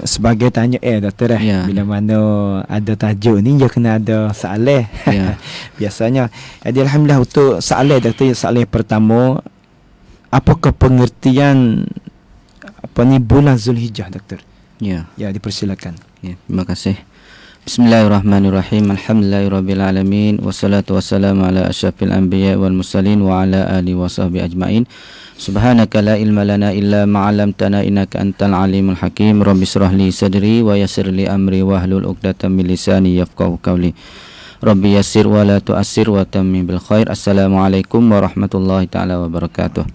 sebagai tanya doktor bila mana ada tajuk ni dia kena ada soalan. Biasanya. Jadi alhamdulillah untuk soalan doktor, soalan pertama, apakah pengertian bulan Zulhijjah doktor? Ya, dipersilakan. Terima kasih. Bismillahirrahmanirrahim. Alhamdulillahirabbil alamin wassalatu wassalamu ala asyrafil anbiya wal mursalin wa ala alihi washabbihi ajmain. Subhanaka la ilma lana illa ma 'allamtana innaka antal alimul hakim. Rabbi shrah li sadri wa yassir li amri wahlul 'uqdatam min lisani yafqahu qawli. Rabbi yassir wa la tu'assir wa tammim bil khair. Assalamualaikum warahmatullahi taala wabarakatuh.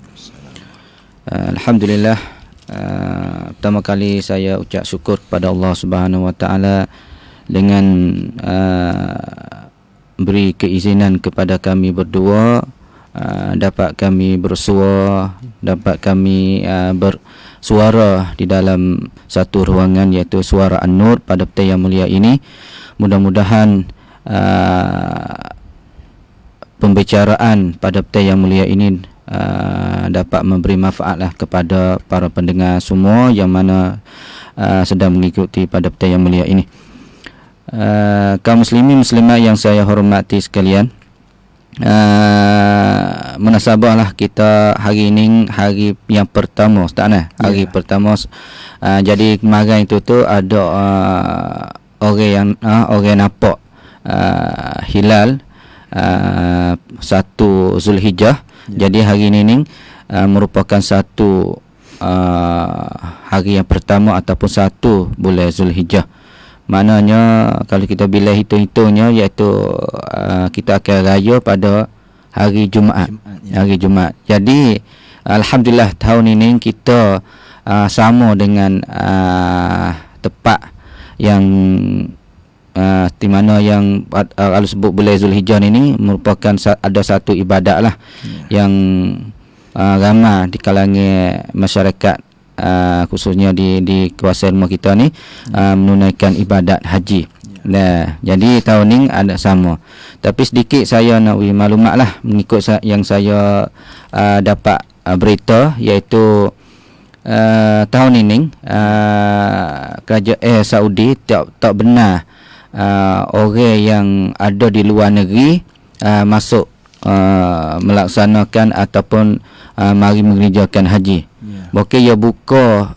Alhamdulillah, pertama kali saya ucap syukur kepada Allah Subhanahu wa taala dengan beri keizinan kepada kami berdua dapat kami bersua, dapat kami bersuara di dalam satu ruangan, iaitu Suara An-Nur pada petang yang mulia ini. Mudah-mudahan pembicaraan pada petang yang mulia ini dapat memberi manfaatlah kepada para pendengar semua yang mana sedang mengikuti pada petang yang mulia ini. Kaum muslimin muslimat yang saya hormati sekalian, munasabahlah kita hari ini hari yang pertama, hari pertama. Jadi kemarin itu ada orang yang nampak hilal 1 Zulhijjah. Jadi hari ini merupakan satu hari yang pertama ataupun 1 bulan Zulhijjah. Maknanya kalau kita bila hitung-hitungnya, iaitu kita akan raya pada hari Jumaat. Hari Jumaat. Jadi alhamdulillah tahun ini kita sama dengan tepat yang di mana yang kalau sebut bulan Zulhijjah ini merupakan ada satu ibadat lah yang ramai di kalangan masyarakat, khususnya di kawasan rumah kita ni menunaikan ibadat haji. Nah, jadi tahun ni ada sama. Tapi sedikit saya nak beri maklumat lah mengikut yang saya dapat berita, iaitu tahun ini kerajaan Saudi tak benar orang yang ada di luar negeri masuk melaksanakan ataupun mari mengerjakan haji. Okey, ia buka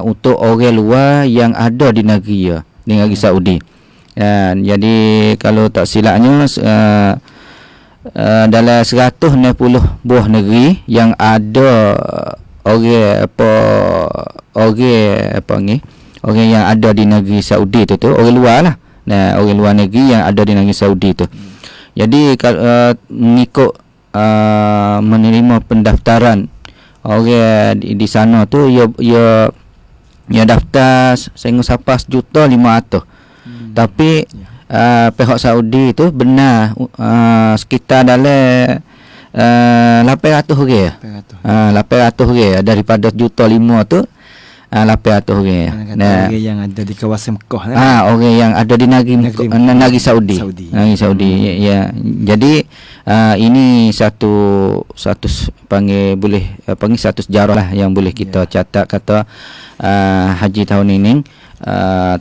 untuk orang luar yang ada di negeri Saudi. Jadi kalau tak silapnya dalam 160 buah negeri yang ada orang yang ada di negeri Saudi tu orang luar lah. Nah, orang luar negeri yang ada di negeri Saudi tu. Jadi kalau mengikut menerima pendaftaran orang di sana tu, ia daftar sehingga sampai 1.500.000. Tapi pihak Saudi tu benar sekitar dalam 800 orang. 800 orang daripada 1.500.000 tu 800 orang. Orang yang ada di kawasan Mekah. Orang yang ada di negeri Saudi. Negeri Saudi. Ya. Jadi ini satu panggil satu sejarah lah yang boleh kita catat, kata haji tahun ini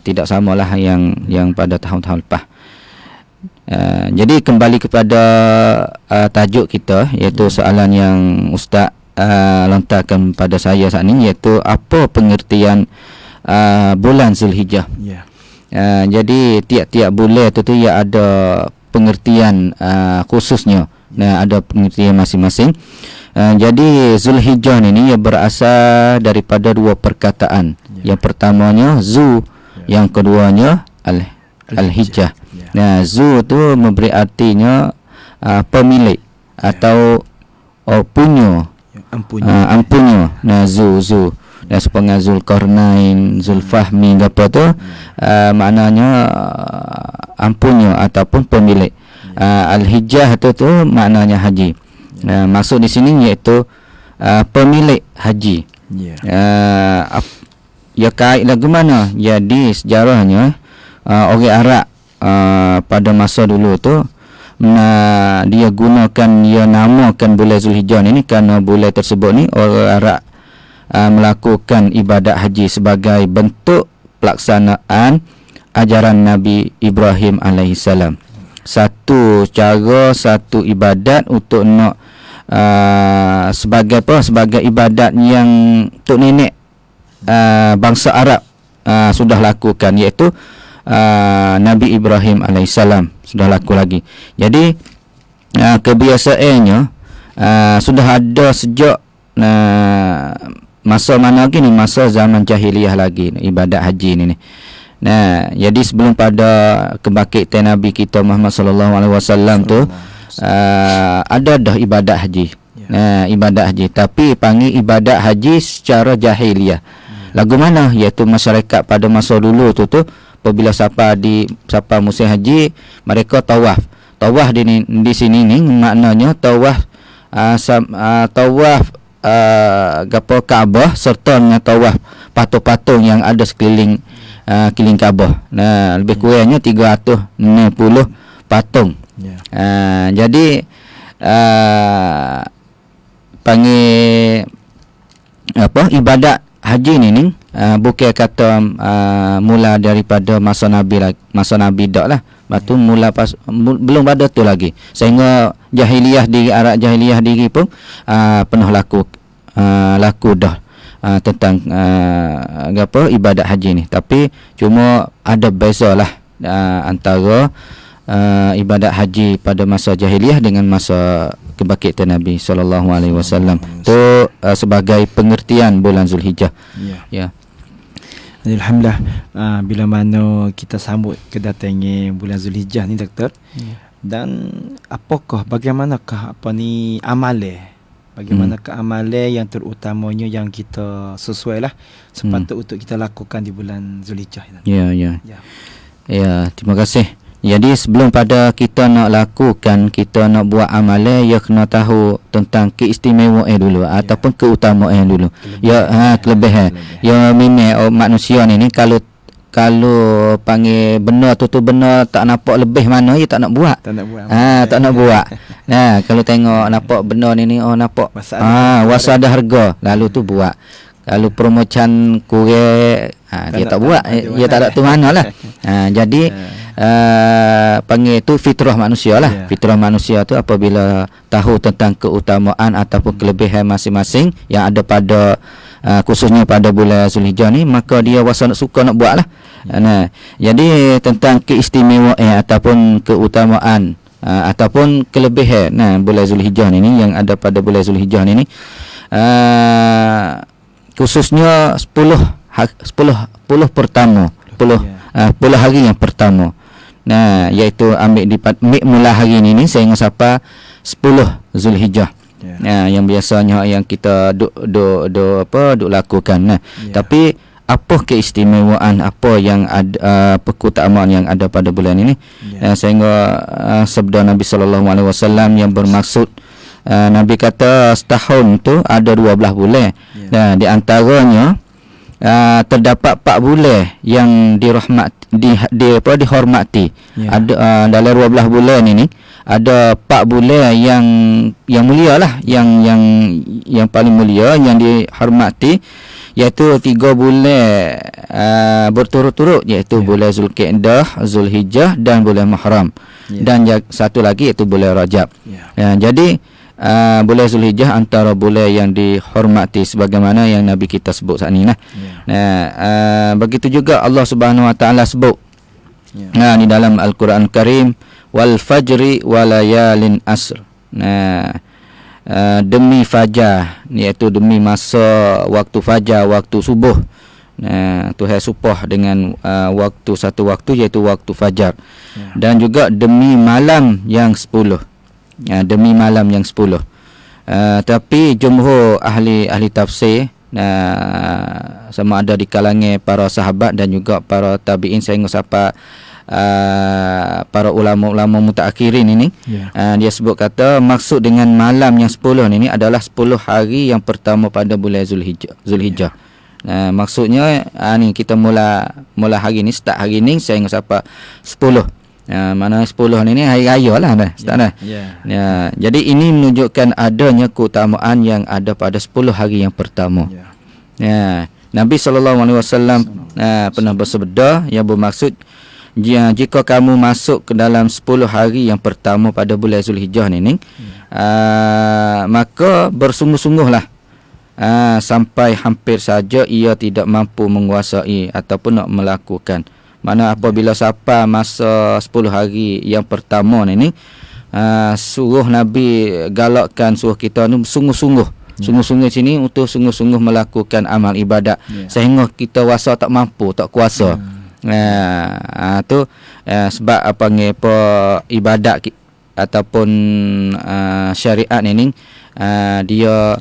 tidak samalah yang pada tahun-tahun lepas. Jadi kembali kepada tajuk kita, iaitu soalan yang Ustaz lontarkan pada saya saat ini, iaitu apa pengertian bulan Zulhijjah. Jadi tiap-tiap bulan itu ia ada pengertian khususnya. Nah, ada pengertian masing-masing. Jadi Zulhijjah ini ia berasal daripada dua perkataan. Yang pertamanya Zu, yang keduanya Al-Hijjah. Nah, Zu tu memberi artinya pemilik atau punya. Ampunya. Nah, Zu. Dan sepengal Zulkarnain, Zulfahmi apa tu, maknanya ampunya ataupun pemilik. Al-Hijjah tu maknanya haji. Maksud di sini iaitu pemilik haji. Ya kait lagu mana? Jadi sejarahnya orang Arab pada masa dulu tu dia gunakan, dia namakan bulan Zulhijjah ini kerana bulan tersebut ni orang Arab melakukan ibadat haji sebagai bentuk pelaksanaan ajaran Nabi Ibrahim alaihissalam. Satu cara, satu ibadat untuk nak sebagai apa? Sebagai ibadat yang tok nenek bangsa Arab sudah lakukan, iaitu Nabi Ibrahim alaihissalam sudah laku lagi. Jadi kebiasaannya sudah ada sejak masa mana lagi ni, masa zaman jahiliyah lagi ibadat haji ni. Nah, jadi sebelum pada kebangkitan Nabi kita Muhammad sallallahu alaihi wasallam tu ada dah ibadat haji. Nah, ibadat haji tapi panggil ibadat haji secara jahiliyah. Lagu mana? Iaitu masyarakat pada masa dulu tu apabila siapa musim haji, mereka tawaf. Tawaf di sini ni maknanya tawaf gapo Kaabah serta dengan tawaf patung-patung yang ada sekeliling keliling Kaabah. Nah, lebih kurangnya 360 patung. Jadi panggil apa ibadat haji ni bukan kata mula daripada masa Nabi dak lah. Batu mula belum ada tu lagi. Sehingga jahiliyah di Arab jahiliyah diri pun pernah laku dah tentang apa ibadat haji ni. Tapi cuma ada bezalah antara ibadat haji pada masa jahiliyah dengan masa kebangkitan Nabi sallallahu alaihi wasallam. Tu sebagai pengertian bulan Zulhijjah. Ya. Alhamdulillah, bila mana kita sambut kedatangan bulan Zulhijjah ni doktor. Dan bagaimanakah bagaimanakah amalan yang terutamanya yang kita sesuai lah sepatut untuk kita lakukan di bulan Zulhijjah. Ya, terima kasih. Jadi sebelum pada kita nak lakukan, kita nak buat amalan, ya kena tahu tentang keistimewaan dulu ataupun keutamaan dulu. Kelebihan. Ya memang manusia ni kalau panggil benda tu benda tak nampak lebih mana, ya tak nak buat. Tak nak buat. Nah, kalau tengok nampak benda ni nampak wasa ada harga, lalu tu buat. Kalau promotion kurang dia tak buat, dia tak ada tu manalah. Jadi panggil tu fitrah manusia lah. Fitrah manusia tu apabila tahu tentang keutamaan ataupun kelebihan masing-masing yang ada pada khususnya pada bulan Zulhijjah ni, maka dia wasa nak suka nak buat lah. Nah, jadi tentang keistimewaan ataupun keutamaan ataupun kelebihan bulan Zulhijjah ni yang ada pada bulan Zulhijjah ni khususnya 10 pertama 10 hari yang pertama. Nah, iaitu ambil mula hari ni sehingga sampai 10 Zulhijjah. Yang biasanya yang kita duk lakukan. Tapi apa keistimewaan, apa yang ada keutamaan yang ada pada bulan ini? Sehingga sabda Nabi sallallahu alaihi wasallam yang bermaksud Nabi kata setahun tu ada 12 bulan. Nah, di antaranya terdapat 4 bulan yang dihormati. Ada dalam 12 bulan ini ada 4 bulan yang mulia lah, yang paling mulia yang dihormati, iaitu 3 bulan berturut-turut, iaitu bulan Zulqa'dah, Zulhijjah dan bulan Muharram. Dan satu lagi iaitu bulan Rajab. Jadi bulan Zulhijjah antara bulan yang dihormati sebagaimana yang Nabi kita sebut saat ni lah. Begitu juga Allah Subhanahu Wa Taala sebut di dalam Al-Quran Karim, wal fajri walayalin asr. Demi fajar, iaitu demi masa waktu fajar, waktu subuh. Tuhan supah dengan satu waktu iaitu waktu fajar. Dan juga demi malam yang 10. Demi malam yang 10. Tapi jumhur ahli tafsir sama ada di kalangan para sahabat dan juga para tabi'in sehingga sampai para ulama-ulama mutaakhirin ini, dia sebut kata maksud dengan malam yang 10 ini adalah 10 hari yang pertama pada bulan Zulhijjah. Maksudnya ni kita mula hari ni, start hari ni sehingga sampai 10. Mana 10 ni hari raya lah jadi ini menunjukkan adanya keutamaan yang ada pada 10 hari yang pertama. Nabi SAW pernah bersabda yang bermaksud, jika kamu masuk ke dalam 10 hari yang pertama pada bulan Zulhijjah ni, maka bersungguh-sungguhlah sampai hampir saja ia tidak mampu menguasai ataupun nak melakukan. Mana apabila siapa masa 10 hari yang pertama ni, suruh Nabi galakkan suruh kita ni sungguh-sungguh. Sungguh-sungguh sini untuk sungguh-sungguh melakukan amal ibadat, sehingga kita rasa tak mampu, tak kuasa. Tu sebab apa ibadat ataupun syariat ni dia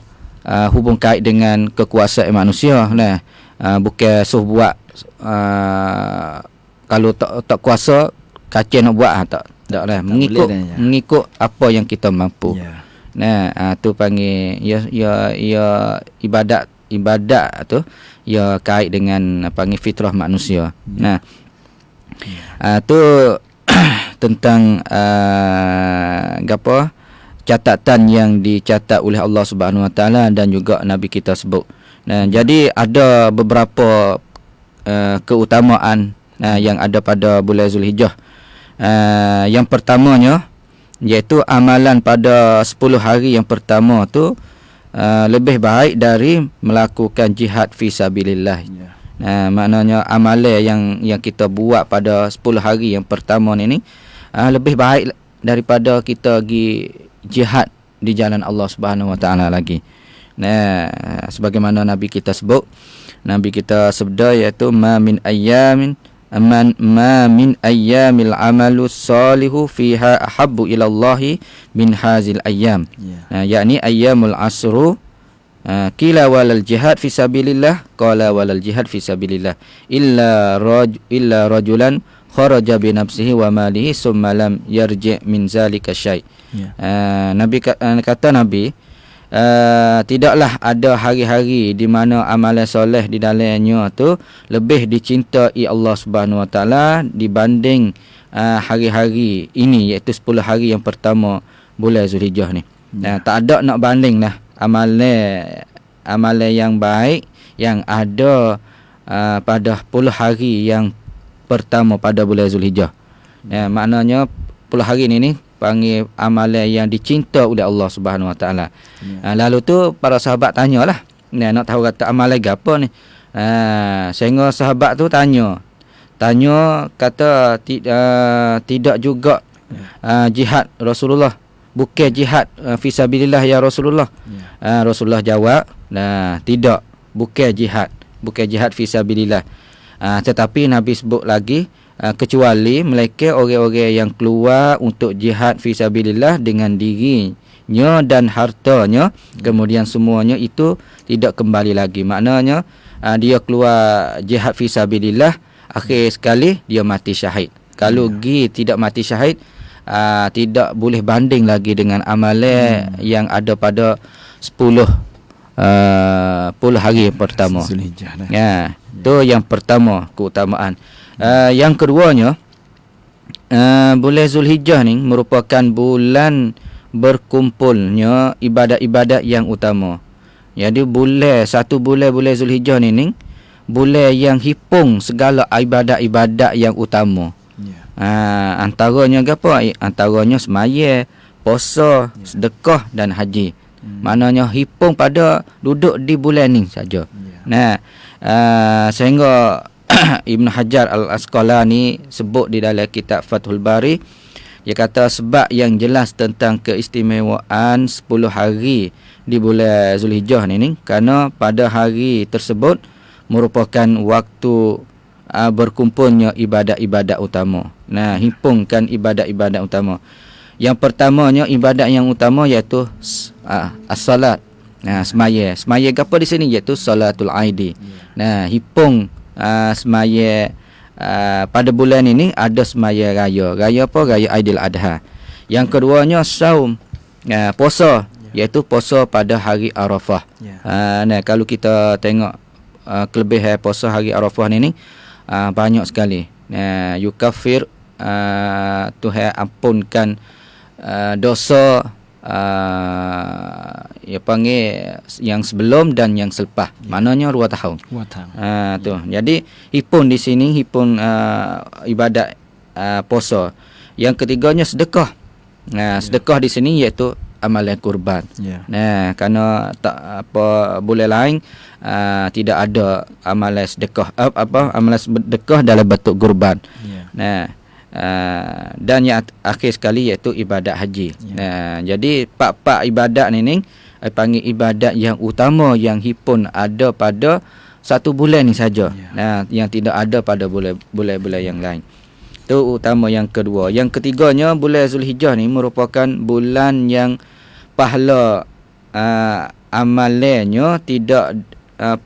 hubung kait dengan kekuasaan manusia lah. Bukan suruh buat kalau tak kuasa kacau nak buat tak lah, mengikut apa yang kita mampu. Tu panggil ya ibadat tu ya kait dengan panggil fitrah manusia. Tu tentang gapo catatan yang dicatat oleh Allah Subhanahu Wa Taala dan juga Nabi kita sebut. Jadi ada beberapa keutamaan yang ada pada bulan Zulhijjah. Yang pertamanya iaitu amalan pada 10 hari yang pertama tu lebih baik dari melakukan jihad fi sabilillah. Maknanya amalan yang kita buat pada 10 hari yang pertama ni lebih baik daripada kita pergi jihad di jalan Allah Subhanahu Wa Taala lagi. Sebagaimana Nabi kita sebut, Nabi kita sabda iaitu ma min ayyamil amalu salihu fiha ahabbu ila Allah min hazil ayyam. Yakni ayyamul asru kila walal jihad fi sabilillah qala walal jihad fi sabilillah illa rajulan kharaja bi nafsihi wa malihi summa lam yarji' min zalika syai'. Nabi kata Nabi, tidaklah ada hari-hari di mana amalan soleh di dalamnya tu lebih dicintai Allah Subhanahu Wa Taala dibanding hari-hari ini, iaitu 10 hari yang pertama bulan Zulhijjah ni. Tak ada nak banding lah amalan yang baik yang ada pada 10 hari yang pertama pada bulan Zulhijjah. Maknanya 10 hari ni panggil amalan yang dicinta oleh Allah Subhanahu Wa Taala. Lalu tu para sahabat tanyalah, nak tahu kata amalan apa ni. Sehingga sahabat tu tanya kata tidak juga jihad Rasulullah, bukan jihad fisabilillah ya Rasulullah. Rasulullah jawab, tidak, bukan jihad fisabilillah. Tetapi Nabi sebut lagi, kecuali mereka orang-orang yang keluar untuk jihad fisabilillah dengan dirinya dan hartanya, kemudian semuanya itu tidak kembali lagi. Maknanya dia keluar jihad fisabilillah, akhir sekali dia mati syahid. Kalau tidak mati syahid, tidak boleh banding lagi dengan amalan yang ada pada 10 hari yang pertama. Itu yang pertama keutamaan. Yang keduanya, bulan Zulhijjah ni merupakan bulan berkumpulnya ibadat-ibadat yang utama. Jadi satu bulan Zulhijjah ni bulan yang hipung segala ibadat-ibadat yang utama. Antaranya apa? Antaranya semaya, puasa, sedekah dan haji. Maknanya hipung pada duduk di bulan ni saja. Sehingga Ibn Hajar Al-Asqalani sebut di dalam kitab Fathul Bari, dia kata sebab yang jelas tentang keistimewaan 10 hari di bulan Zulhijjah ni kerana pada hari tersebut merupakan waktu berkumpulnya ibadat-ibadat utama. Himpungkan ibadat-ibadat utama. Yang pertamanya ibadat yang utama iaitu as-salat. Semaya. Semaya apa di sini iaitu salatul Aidi. Hipung semaya pada bulan ini ada semaya raya. Raya apa? Raya Aidil Adha. Yang keduanya saum, puasa, iaitu puasa pada hari Arafah. Kalau kita tengok kelebihan puasa hari Arafah ni banyak sekali. Yukafir, Tuhan ampunkan dosa ya panggil yang sebelum dan yang selepas. Maknanya 2 tahun. 2 tahun. Tu. Jadi hipun di sini hipun ibadat puasa. Yang ketiganya sedekah. Sedekah di sini iaitu amalan kurban. Nah, kerana tak apa boleh lain tidak ada amalan sedekah amalan sedekah dalam bentuk kurban. Nah, dan yang akhir sekali iaitu ibadat haji. Nah, jadi pak ibadat ni panggil ibadat yang utama yang hipun ada pada 1 bulan ni saja. Nah, yang tidak ada pada bulan-bulan yang lain. Itu utama yang kedua. Yang ketiganya bulan Zulhijjah ni merupakan bulan yang pahala amalannya tidak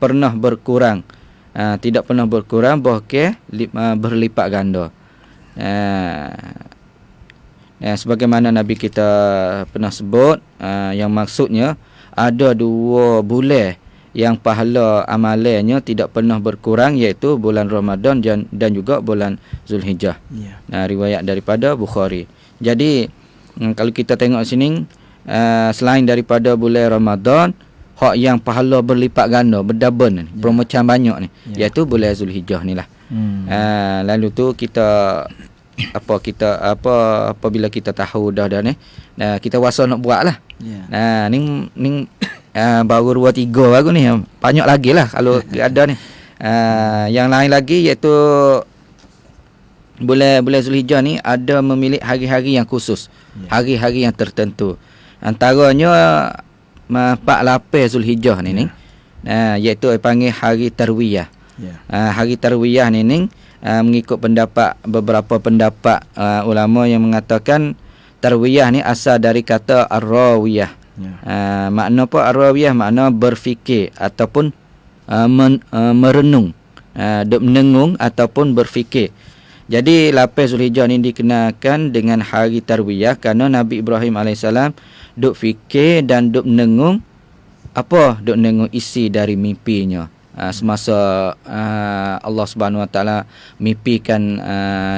pernah berkurang. Tidak pernah berkurang, bahkan berlipat ganda. Sebagaimana Nabi kita pernah sebut, yang maksudnya ada 2 bulan yang pahala amalannya tidak pernah berkurang, iaitu bulan Ramadan dan juga bulan Zulhijjah. Riwayat daripada Bukhari. Jadi kalau kita tengok sini, selain daripada bulan Ramadan, hak yang pahala berlipat ganda, berdouble ni, macam banyak ni, iaitu bulan Zulhijjah ni lah. Lalu tu kita apabila kita tahu dah ni, kita wasa nak buat lah. Ni baru 2-3 baru ni, banyak lagi lah kalau ada ni. Yang lain lagi iaitu bulan Zulhijjah ni ada memilih hari-hari yang khusus, hari-hari yang tertentu. Antaranya 48 Zulhijjah ni, iaitu panggil hari Tarwiyah. Hari Tarwiyah ni mengikut beberapa pendapat ulama yang mengatakan Tarwiyah ni asal dari kata ar-rawiyah. Makna apa ar-rawiyah? Makna berfikir ataupun merenung, menengung ataupun berfikir. Jadi 8 Zulhijjah ni dikenakan dengan hari Tarwiyah kerana Nabi Ibrahim AS duk fikir dan duk menengung duk menengung isi dari mimpinya. Semasa Allah Subhanahu Wa Taala mimpikan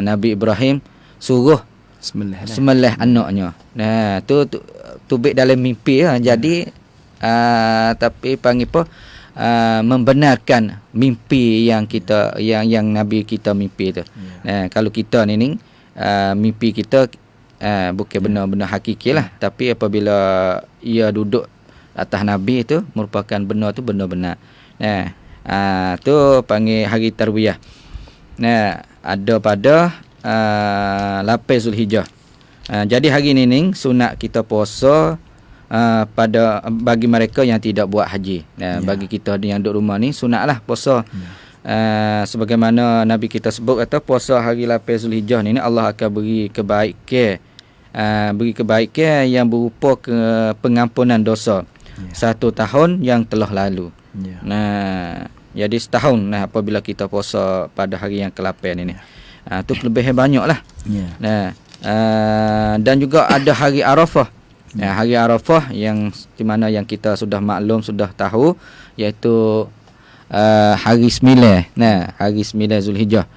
Nabi Ibrahim suruh sembelih anaknya. Tu baik dalam mimpi lah. Jadi tapi panggil apa, membenarkan mimpi yang kita yang Nabi kita mimpi tu. Kalau kita ni mimpi kita bukan benar-benar hakiki lah, tapi apabila ia duduk atas Nabi itu merupakan benar tu benar-benar. Tu panggil hari Tarwiyah. Ada pada 8 Zulhijjah. Jadi hari ni sunat kita puasa pada bagi mereka yang tidak buat haji. Bagi kita yang duduk rumah ni sunatlah puasa. Sebagaimana Nabi kita sebut kata puasa hari 8 Zulhijjah ni Allah akan beri kebaikan yang berupa pengampunan dosa 1 tahun yang telah lalu. Jadi setahun apabila kita puasa pada hari yang ke-8 ini. Tu kelebihan banyaklah. Dan juga ada hari Arafah. Hari Arafah yang di mana yang kita sudah maklum, sudah tahu, iaitu hari 9. Hari 9 Zulhijjah.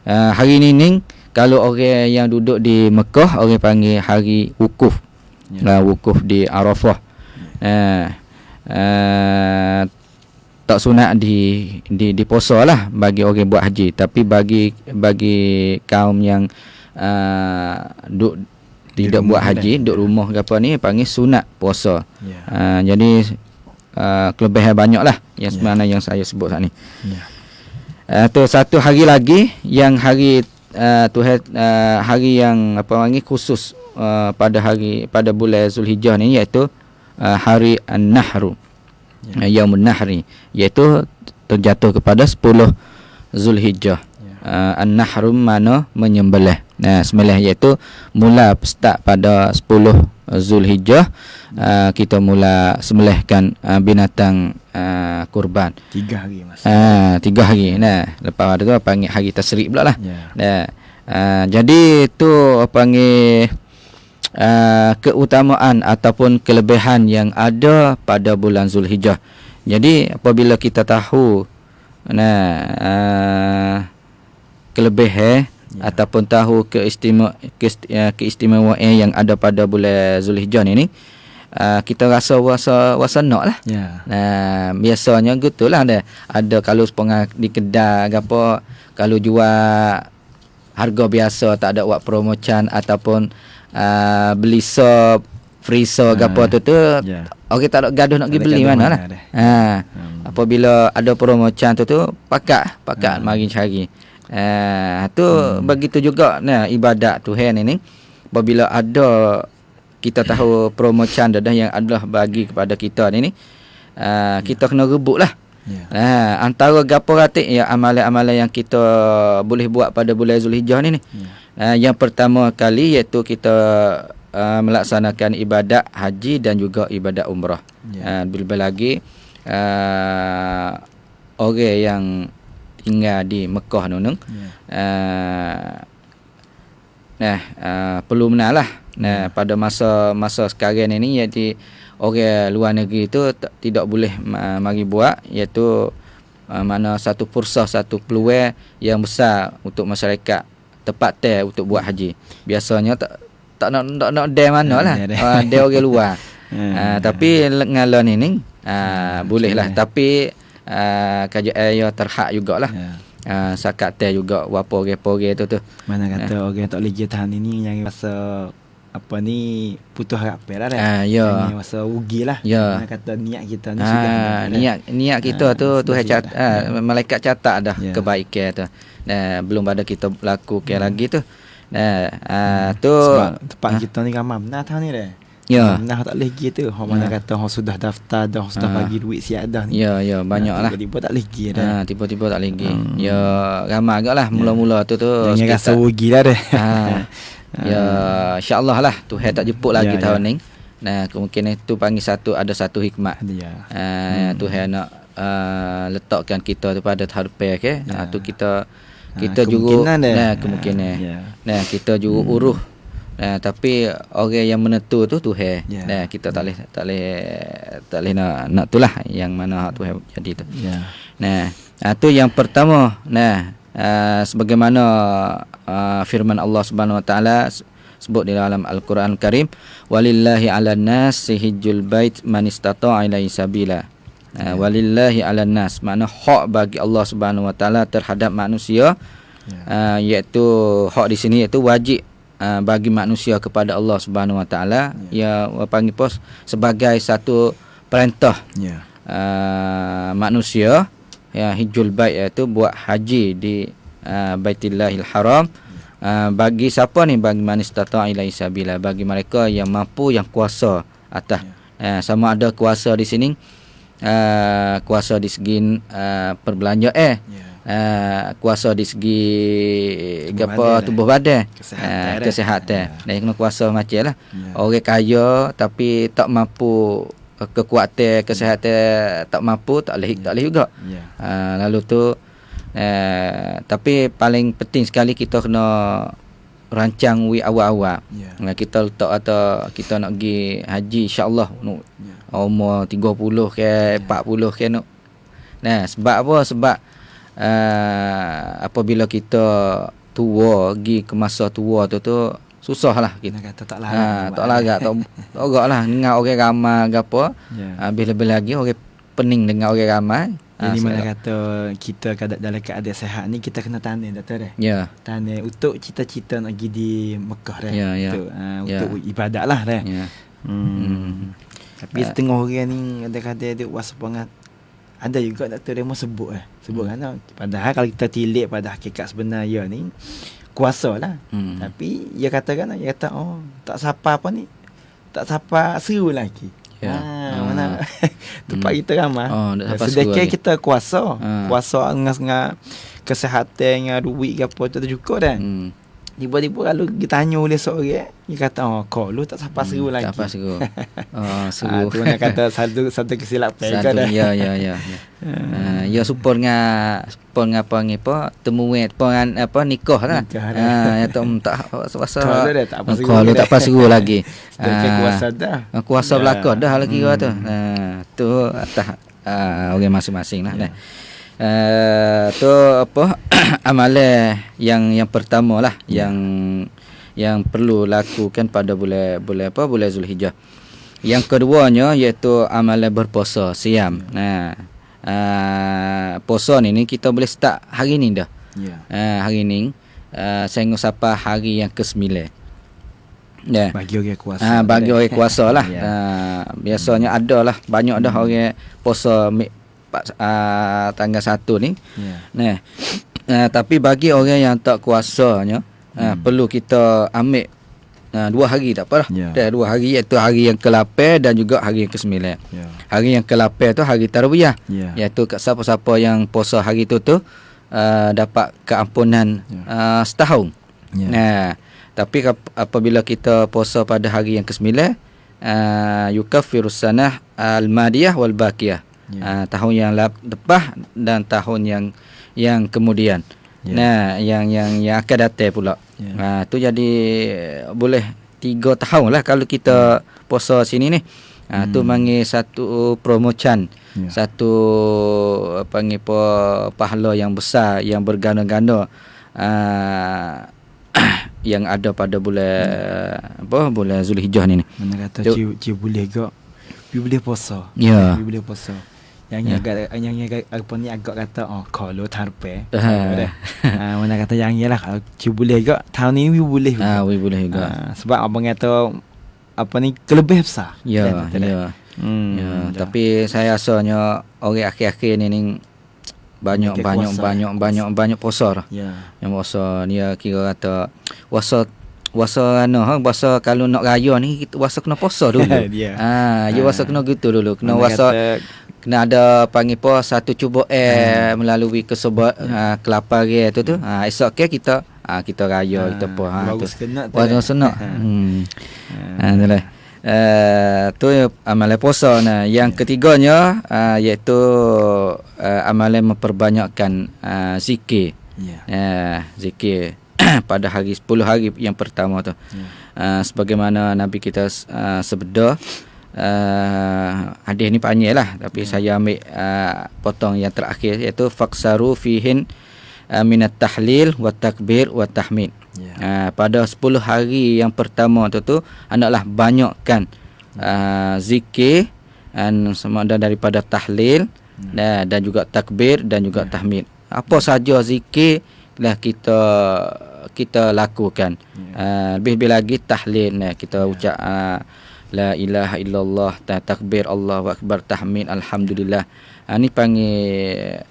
Hari ini kalau orang yang duduk di Mekah, orang panggil hari wukuf. Wukuf di Arafah. Tak sunat di puasa lah bagi orang buat haji, tapi bagi kaum yang tidak buat haji, duduk rumah ke apa ni, panggil sunat puasa. Jadi kelebihan banyak lah yang sebenarnya yang saya sebut saat ni. Tu satu hari lagi yang hari hari yang khusus pada bulan Zulhijjah ni, iaitu hari An-Nahru, Yaumun Nahri, iaitu terjatuh kepada 10 Zulhijjah. An-Nahru mana menyembelih. Sembelih iaitu mula start pada 10 Zulhijjah, kita mula sembelihkan binatang kurban. 3 hari mas. 3 hari. Lepas tu panggil hari Tasyrik pula lah. Jadi tu panggil keutamaan ataupun kelebihan yang ada pada bulan Zulhijjah. Jadi apabila kita tahu kelebihan ataupun tahu keistimewaan yang ada pada bulan Zulhijjah ini, kita rasa wasa nak lah. Ya. Biasanya gitulah ada kalau sepengah di kedai gapo kalau jual harga biasa tak ada buat promotion ataupun beli sop free sop gapo tu Ya. okey tak ada gaduh nak pergi beli gaduh mana mana lah. dah. Apabila ada promotion tu pakat mari cari. Tu begitu juga ibadat Tuhan ini. Apabila ada kita tahu promotion dah yang adalah bagi kepada kita ni kita kena rebutlah. Ya. Antara gapo ratik ya amalan-amalan yang kita boleh buat pada bulan Zulhijjah ni. Yang pertama kali iaitu kita melaksanakan ibadat haji dan juga ibadat umrah. Bila lagi orang yang tinggal di Mekah nunung perlu menalah pada masa sekarang ini jadi orang luar negeri itu tidak boleh mari buat iaitu mana satu fursah satu peluang yang besar untuk masyarakat tepat untuk buat haji. Biasanya tak nak dia manalah dia orang luar. Tapi ngalon ini bolehlah tapi kaji air terhak jugalah. Sakat teh juga wapo orang tu. Mana kata orang tak lagi tahan ini yang rasa apa ni putus harap lah dah. Ya. Yang rasa rugi lah. Ya. Mana kata niat kita ni sudah niat kita tu Tuhan catat malaikat catat dah Ya. kebaikan tu. Belum ada kita lakukan lagi tu. Tu sebab tempat kita ni ramai benar tahan ni dah. Ya. Nah tak lagi tu. Hang mana kata hang sudah daftar dah, sudah bagi duit siap dah ni. Ya banyaklah. Tiba-tiba tak lagi dah. Tiba-tiba tak lagi. Ya ramai agaklah mula-mula tu Jangan rasa rugi lah dah. Ya insya-Allah lah Tuhan tak jemput lagi Ya, tahun ni. Kemungkinan itu panggil satu hikmat. Ya. Tuhan nak letakkan kita tu pada hadapan tu kita kemungkinan juga dah. kemungkinan. Ya. Kita juga uruh. Tapi orang yang menentu tu Tuhan. Ya. Kita tak boleh nak itulah yang mana Tuhan jadi tu. Ya. Tu yang pertama. Sebagaimana firman Allah Subhanahu Wa Taala sebut di dalam Al-Quran Karim, walillahi 'alan nas hijjul bait man istata'a ilaihi sabila. Walillahi 'alan nas makna hak bagi Allah Subhanahu Wa Taala terhadap manusia. Iaitu hak di sini iaitu wajib bagi manusia kepada Allah Subhanahu Wa Taala ya panggil pos sebagai satu perintah manusia ya hijjul bait iaitu buat haji di Baitillahil Haram bagi siapa ni bagi man istata'a ilaihi sabila bagi mereka yang mampu yang kuasa atas sama ada kuasa di sini kuasa di segi perbelanjaan kuasa di segi tubuh badan kesihatan dan kena kuasa macam lah orang kaya tapi tak mampu kekuatan kesihatan tak mampu tak boleh juga lalu tu tapi paling penting sekali kita kena rancang awal-awal kita letak atau kita nak pergi haji insya-Allah umur 30 ke 40 ke nak sebab apa sebab apabila kita tua pergi ke masa tua tu susahlah kita kata tak larat tak ogaklah dengan orang ramai gapo lebih lagi orang pening dengan orang ramai jadi mana kata kita dalam keadaan sehat ni kita kena tanya doktor dah. Tanya untuk cita-cita nak pergi di Mekah dah. Untuk ibadat lah dah. Tapi setengah orang ni kata-kata dia wasapangat ada juga doktor dia mau sebut kan. Padahal kalau kita tilik pada hakikat sebenarnya ni kuasa lah. Tapi dia katakan dia kata tak siapa apa ni. Tak siapa seru lagi. Mana tempat kita ramai. Sedekah kita kuasa dengan kesihatan dengan duit ke apa tu juga dah. Tiba-tiba kalau kita tanya oleh seorang dia kata kau lu tak siapa seru lagi. Tak apa seru. Seru. Tu nak kata satu kesilapan kan dah. Ya. Ya support dengan apa temuan apa nikah lah. Ya tak rasa kalau tak apa seru lagi. Kuasa dah. Kuasa belaka dah lagi tu. Tu atas orang masing-masing lah. Tu apa amalan yang pertama lah yang perlu lakukan pada bulan Zulhijjah. Yang keduanya iaitu amalan berpuasa, siam. Puasa ni kita boleh start hari ni dah. Hari ni sehingga sampai hari yang ke-9. Bagi orang kuasa. Bagi orang kuasa lah. Biasanya ada lah, banyak dah orang puasa tanggal 1 ni. Tapi bagi orang yang tak kuasanya, perlu kita ambil 2 hari tak apalah. 2 hari iaitu hari yang ke-8 dan juga hari yang ke-9. Hari yang ke-8 tu hari Tarwiyah. Iaitu siapa-siapa yang puasa hari tu dapat keampunan setahun. Tapi apabila kita puasa pada hari yang ke-9, yukaffirus sanah al-madiyah wal baqiyah. Tahun yang lepas dan tahun yang kemudian. Yang akan datang pula. Tu jadi boleh 3 tahun lah kalau kita puasa sini ni. Tu panggil satu promocan. Satu panggil pahala yang besar yang berganda-ganda. Yang ada pada bulan Zulhijjah ni. Mana kata ci boleh gak boleh puasa. Boleh puasa. Yang agak apa ni agak kata kalau tarpe. Mana kata yang ialah kalau ci boleh gak tahun ni boleh. Boleh juga. Sebab abang kata apa ni kelebih besar. Tapi saya rasanya orang akhir-akhir ni banyak puasa dah. Yang puasa ni kira kata puasa kalau nak raya ni kita puasa kena puasa dulu. Puasa kena gitu dulu. Kena puasa kena ada panggil satu cuba melalui kelapa raya tu. Esok kita raya kita puasa. Bagus senang. Itulah. Tu amalan puasa. Yang ketiganya iaitu amalan memperbanyakkan zikir. Zikir pada hari 10 hari yang pertama tu. Sebagaimana Nabi kita sebeda, hadis ni panjang lah, tapi saya ambil potong yang terakhir, iaitu faksaru fihin minat tahlil wa takbir wa tahmid. Pada 10 hari yang pertama tu hendaklah banyakkan zikir sama ada daripada tahlil dan juga takbir dan juga tahmid. Apa saja zikir lah kita lakukan. Lebih-lebih lagi tahlil kita ucap la ilaha illallah, takbir Allahu akbar, tahmid alhamdulillah. Ni panggil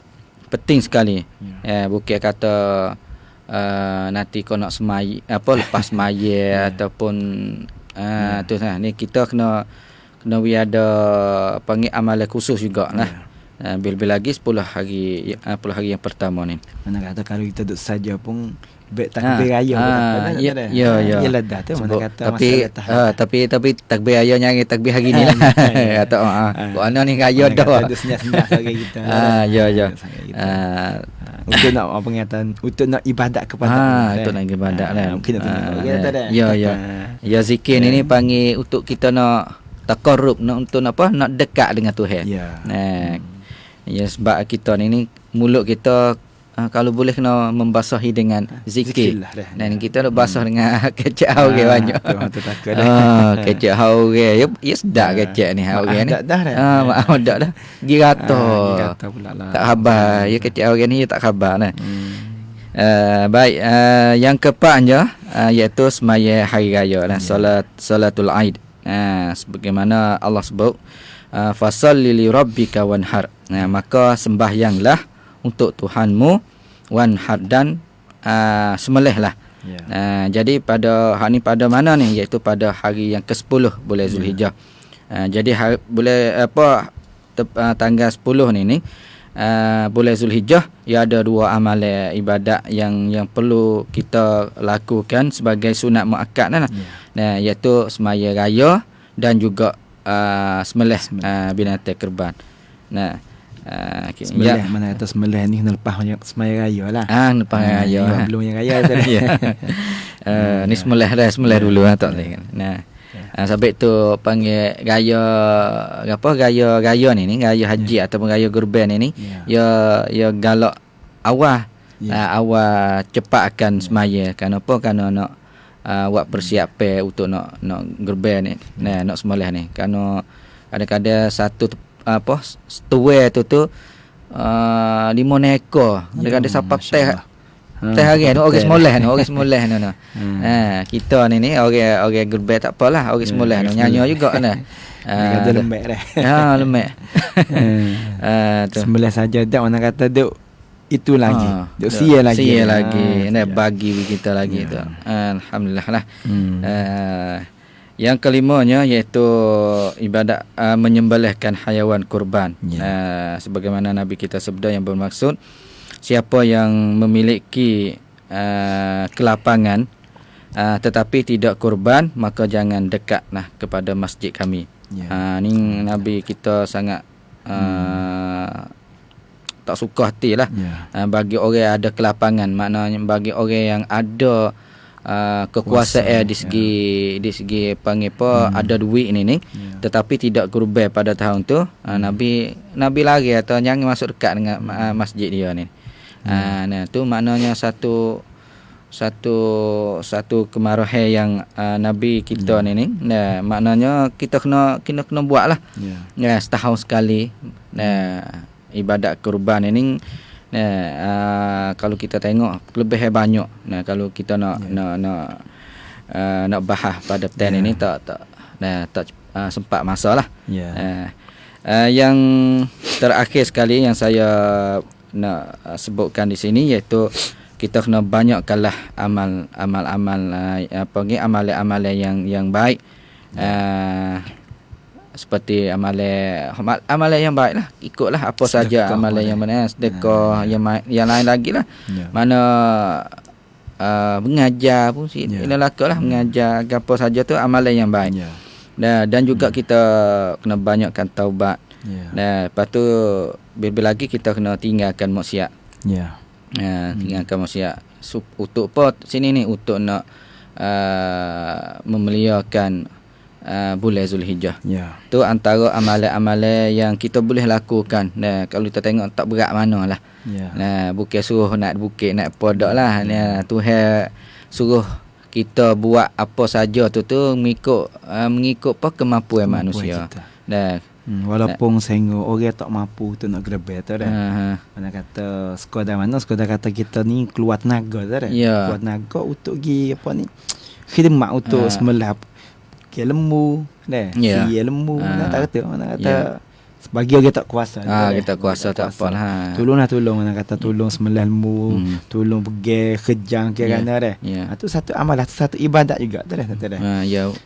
penting sekali. Bukan kata nanti kau nak lepas semaya ataupun tu lah. Ni kita kena ada panggil amalan khusus jugalah. Bil lagi 10 hari yang pertama ni. Mana kata kalau kita duduk saja pun takbir raya ya dah tu mana kata tapi takbir raya nyari takbir hari ni lah. Atau mana ni raya dah. Ada senyap-senyap hari kita. Untuk nak apa pengatan, untuk nak ibadat kepada Allah. Untuk nak ibadat lah. Mungkin nak tengok. Ya zikir ni panggil untuk kita nak taqarrub, untuk nak dekat dengan Tuhan. Ya sebab kita ni mulut kita kalau boleh kena membasahi dengan zikir. Dan kita nak basah dengan kecek orang banyak. Kecek orang. Ya sedap kecek ni orang ni. Maaf dah. Girata pula lah. Tak khabar. Ya kecek orang ni tak khabar lah. Baik, yang keempatnya iaitu semaya hari raya lah, salatul Aid. Sebagaimana Allah sebut, fasalli li rabbika wanhar. Maka sembahyanglah untuk Tuhanmu, wanhar dan sembelihlah. Jadi pada hari ni pada mana ni, iaitu pada hari yang ke-10 bulan Zulhijjah. Jadi tanggal 10 ni bulan Zulhijjah, ia ada 2 amalan ibadat yang perlu kita lakukan sebagai sunat muakkad lah. Iaitu semaya raya dan juga sembelih binatang kurban. Sembelih mana kata sembelih ni lepas semaya raya lah. Lepas raya. Belum yang raya tadi. Ni sembelih dulu lah tak boleh kan. Sebab tu panggil raya raya ni raya haji ataupun raya kurban ni ya galak awal cepat akan semaya. Kenapa? Kerana nak buat persiapan untuk nak gerbe ni. Nah, nak sembelih ni. Kerana kadang-kadang satu setue tu 5 ekor. Kadang-kadang sampai teh hari ni orang semoleh ni. Kita ni orang gerbe tak apalah, orang semoleh ni nyanyi juga ni. Kata lembek dah. Lembek. Sembelih saja dak orang kata duk itu lagi. Duk sia lagi. Nah, bagi kita lagi tu. Alhamdulillah lah. Yang kelimanya iaitu ibadat menyembelihkan haiwan kurban. Sebagaimana Nabi kita sabda yang bermaksud siapa yang memiliki kelapangan tetapi tidak kurban, maka jangan dekatlah kepada masjid kami. Ni Nabi kita sangat tak suka hati lah. Bagi orang yang ada kelapangan, maknanya bagi orang yang ada kekuasaan di segi panggil apa, ada duit ni tetapi tidak kurban pada tahun tu, Nabi lari atau jangan masuk dekat dengan masjid dia ni. Nah tu maknanya satu kemarahan yang Nabi kita ni. Nah maknanya kita kena buatlah. Setahun sekali. Ibadat kurban ini kalau kita tengok lebih banyak. Kalau kita nak bahas pada ten ini tak sempat masa lah. Yang terakhir sekali yang saya nak sebutkan di sini iaitu kita kena banyakkanlah amalan-amalan yang baik. Seperti amalan yang baik lah, ikutlah apa saja amalan yang mana, sedekah yang lain lagi lah. Mana mengajar pun lah, mengajar apa saja tu amalan yang baik. Dan juga kita kena banyakkan taubat. Lepas tu bila lagi kita kena tinggalkan maksiat. Tinggalkan maksiat. Untuk apa sini ni, untuk nak memeliharkan bulan Zulhijjah. Tu antara amalan-amalan yang kita boleh lakukan. Kalau kita tengok tak berat mana lah. Bukan suruh nak bukit nak podok lah. Tuhan suruh kita buat apa saja tu mengikut apa kemampuan manusia. Walaupun sehingga orang tak mampu tu nak gerbe tu dah. Mana kata sekadar kata kita ni keluar tenaga tu dah. Keluar tenaga untuk pergi apa ni, khidmat untuk sembelih lembu dah. Lembu tak kata mana kata bagi orang tak kuasa. Kita kuasa tak apalah. Tolong mana kata tolong sembelih lembu, tolong pergi kejang kerana dah. Itu satu amalan, satu ibadat juga tu dah.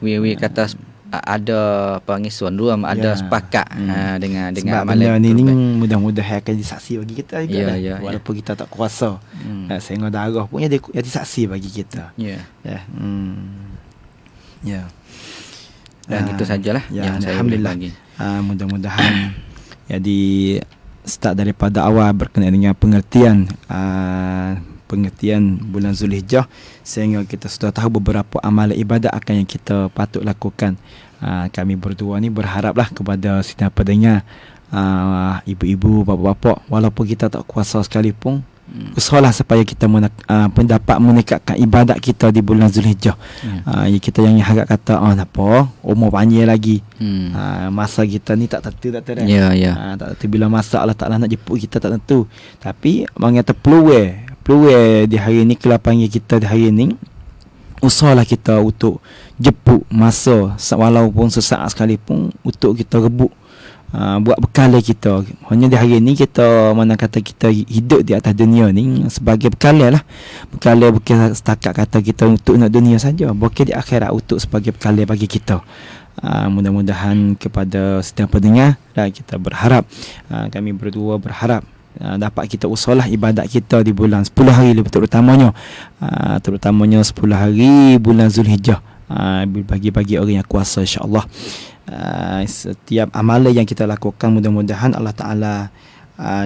We kata ada pengisuan dua, ada sepakat dengan amalan ni mudah-mudahan akan disaksi bagi kita juga walaupun kita tak kuasa. Sehingga darah pun jadi saksi bagi kita. Dan itu sajalah yang saya alhamdulillah bagi. Mudah-mudahan jadi start daripada awal berkenaan dengan pengertian bulan Zulhijjah, sehingga kita sudah tahu beberapa amalan ibadat akan yang kita patut lakukan. Kami berdua ni berharaplah kepada setiap pendengar, ibu-ibu, bapa-bapa, walaupun kita tak kuasa sekalipun, usahalah supaya kita dapat meningkatkan ibadat kita di bulan Zulhijjah. Kita yang harap kata apa umur panjang lagi, masa kita ni tak tentu tak tentu bila masa Allah Taala nak jemput kita tak tentu. Tapi mengata peluang di hari ni, kelapangan kita di hari ni, usahalah kita untuk jemput masa walaupun sesaat sekalipun untuk kita rebut buat bekal kita. Hanya di hari ni kita mana kata kita hidup di atas dunia ni sebagai bekal lah. Bekal bukan setakat kata kita untuk nak dunia saja, bukan di akhirat untuk sebagai bekal bagi kita. Mudah-mudahan kepada setiap pendengar, dan kita berharap, kami berdua berharap dapat kita usahalah ibadat kita di bulan 10 hari terutamanya 10 hari bulan Zulhijjah, bagi orang yang kuasa, insya-Allah. Setiap amalan yang kita lakukan mudah-mudahan Allah Ta'ala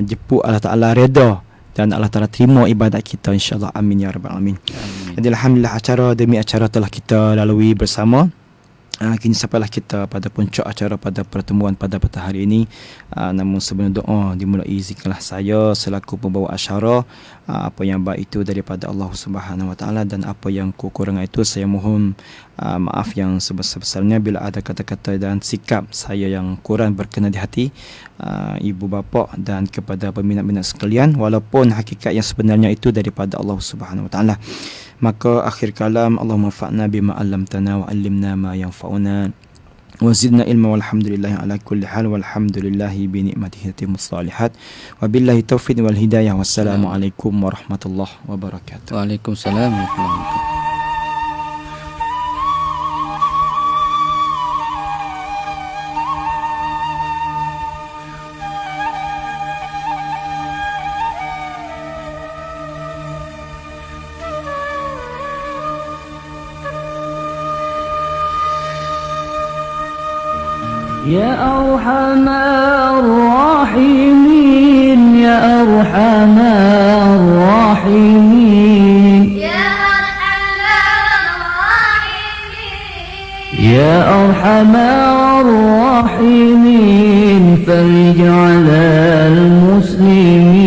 jemput, Allah Ta'ala redha, dan Allah Ta'ala terima ibadat kita, insya-Allah. Amin ya rabbal alamin. Jadi alhamdulillah, acara demi acara telah kita lalui bersama. Kini sampailah kita pada puncak acara pada pertemuan pada petang hari ini. Namun sebelum doa dimulai, izinkanlah saya selaku pembawa acara, apa yang baik itu daripada Allah Subhanahu Wa Taala dan apa yang kekurangan itu saya mohon maaf yang sebesar-besarnya bila ada kata-kata dan sikap saya yang kurang berkenan di hati ibu bapa dan kepada peminat-minat sekalian, walaupun hakikat yang sebenarnya itu daripada Allah Subhanahu Wa Taala. Maka akhir kalam, Allahumma fa'na bima 'allamtana wa 'allimna ma yanfa'una wa zidna ilma walhamdulillahi ala kulli hal walhamdulillahi bi ni'matihi tatimmus shalihat wa billahi taufiq wal hidayah. Wassalamualaikum warahmatullahi wabarakatuh. Waalaikumsalam warahmatullahi wabarakatuh. يا أرحم الراحمين يا أرحم الراحمين يا أرحم الراحمين يا أرحم الراحمين فرج على المسلمين